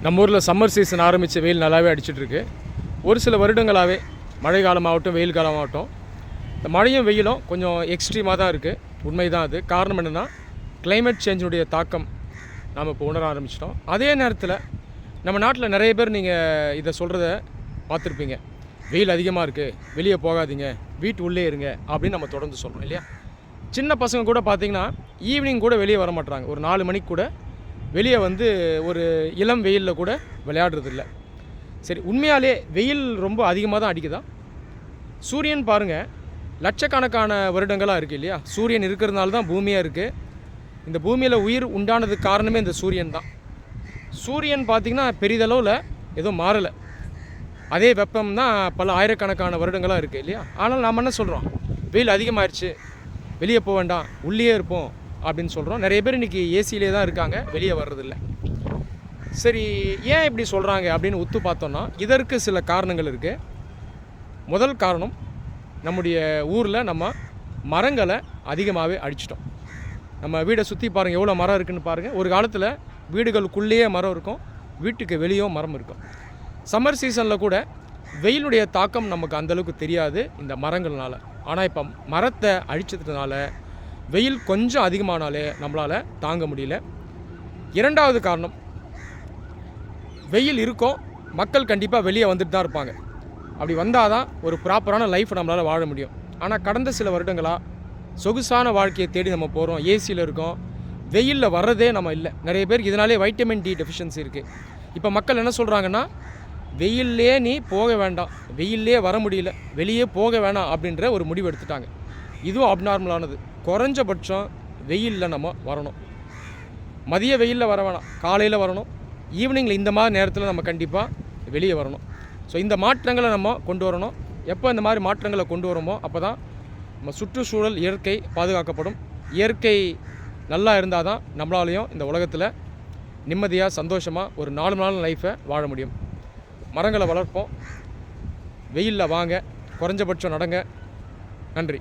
நம்ம ஊரில் summer season ஆரம்பித்த வெயில் நல்லாவே அடிச்சிட்ருக்கு. ஒரு சில வருடங்களாகவே மழை காலமாகட்டும் வெயில் காலமாகட்டும் இந்த மழையும் வெயிலும் கொஞ்சம் எக்ஸ்ட்ரீமாக தான் இருக்குது. உண்மை தான் அது. காரணம் என்னென்னா கிளைமேட் சேஞ்சினுடைய தாக்கம் நாம் இப்போ உணர ஆரம்பிச்சிட்டோம். அதே நேரத்தில் நம்ம நாட்டில் நிறைய பேர் நீங்கள் இதை சொல்கிறத பார்த்துருப்பீங்க. வெயில் அதிகமாக இருக்குது, வெளியே போகாதீங்க, வீட்டு உள்ளே இருங்க அப்படின்னு நம்ம தொடர்ந்து சொல்கிறோம் இல்லையா. சின்ன பசங்க கூட பார்த்திங்கன்னா ஈவினிங் கூட வெளியே வர மாட்டாங்க. ஒரு 4 மணிக்கு கூட வெளியே வந்து ஒரு இளம் வெயிலில் கூட விளையாடுறதில்ல. சரி, உண்மையாலே வெயில் ரொம்ப அதிகமாக தான் அடிக்குதா? சூரியன் பாருங்கள், லட்சக்கணக்கான வருடங்களாக இருக்குது இல்லையா. சூரியன் இருக்கிறதுனால தான் பூமியாக இருக்குது. இந்த பூமியில் உயிர் உண்டானதுக்கு காரணமே இந்த சூரியன் தான். சூரியன் பார்த்திங்கன்னா பெரிதளவில் எதுவும் மாறலை, அதே வெப்பம் தான் பல ஆயிரக்கணக்கான வருடங்களாக இருக்குது இல்லையா. ஆனால் நாம் என்ன சொல்கிறோம், வெயில் அதிகமாகிடுச்சு, வெளியே போக வேண்டாம், உள்ளே இருப்போம் அப்படின்னு சொல்கிறோம். நிறைய பேர் இன்றைக்கி ஏசியிலே தான் இருக்காங்க, வெளியே வர்றதில்ல. சரி, ஏன் இப்படி சொல்கிறாங்க அப்படின்னு உத்து பார்த்தோன்னா இதற்கு சில காரணங்கள் இருக்குது. முதல் காரணம், நம்முடைய ஊரில் நம்ம மரங்களை அதிகமாகவே அழிச்சிட்டோம். நம்ம வீடை சுற்றி பாருங்கள், எவ்வளோ மரம் இருக்குதுன்னு பாருங்கள். ஒரு காலத்தில் வீடுகளுக்குள்ளேயே மரம் இருக்கும், வீட்டுக்கு வெளியும் மரம் இருக்கும். சம்மர் சீசனில் கூட வெயிலுடைய தாக்கம் நமக்கு அந்தளவுக்கு தெரியாது இந்த மரங்கள்னால. ஆனால் இப்போ மரத்தை அழிச்சதுனால வெயில் கொஞ்சம் அதிகமானாலே நம்மளால் தாங்க முடியல. இரண்டாவது காரணம், வெயில் இருக்கும், மக்கள் கண்டிப்பாக வெளியே வந்துட்டு தான் இருப்பாங்க. அப்படி வந்தால் தான் ஒரு ப்ராப்பரான லைஃப் நம்மளால் வாழ முடியும். ஆனால் கடந்த சில வருடங்களாக சொகுசான வாழ்க்கையை தேடி நம்ம போகிறோம், ஏசியில் இருக்கோம், வெயிலில் வர்றதே நம்ம இல்லை. நிறைய பேருக்கு இதனாலே வைட்டமின் டி டெஃபிஷியன்சி இருக்குது. இப்போ மக்கள் என்ன சொல்கிறாங்கன்னா, வெயிலே நீ போக வேண்டாம், வெயிலே வர முடியல, வெளியே போக வேணாம் அப்படின்ற ஒரு முடிவு எடுத்துட்டாங்க. இதுவும் அப்நார்மலானது. குறைஞ்சபட்சம் வெயிலில் நம்ம வரணும். மதிய வெயிலில் வர வேணாம், காலையில் வரணும், ஈவினிங்கில் இந்த மாதிரி நேரத்தில் நம்ம கண்டிப்பாக வெளியே வரணும். ஸோ இந்த மாற்றங்களை நம்ம கொண்டு வரணும். எப்போ இந்த மாதிரி மாற்றங்களை கொண்டு வரோமோ அப்போ தான் நம்ம சுற்றுச்சூழல் இயற்கை பாதுகாக்கப்படும். இயற்கை நல்லா இருந்தால் தான் நம்மளாலையும் இந்த உலகத்தில் நிம்மதியாக சந்தோஷமாக ஒரு 4 நாள் லைஃப்பை வாழ முடியும். மரங்களை வளர்ப்போம், வெயிலில் வாங்க, குறைஞ்சபட்சம் நடங்க. நன்றி.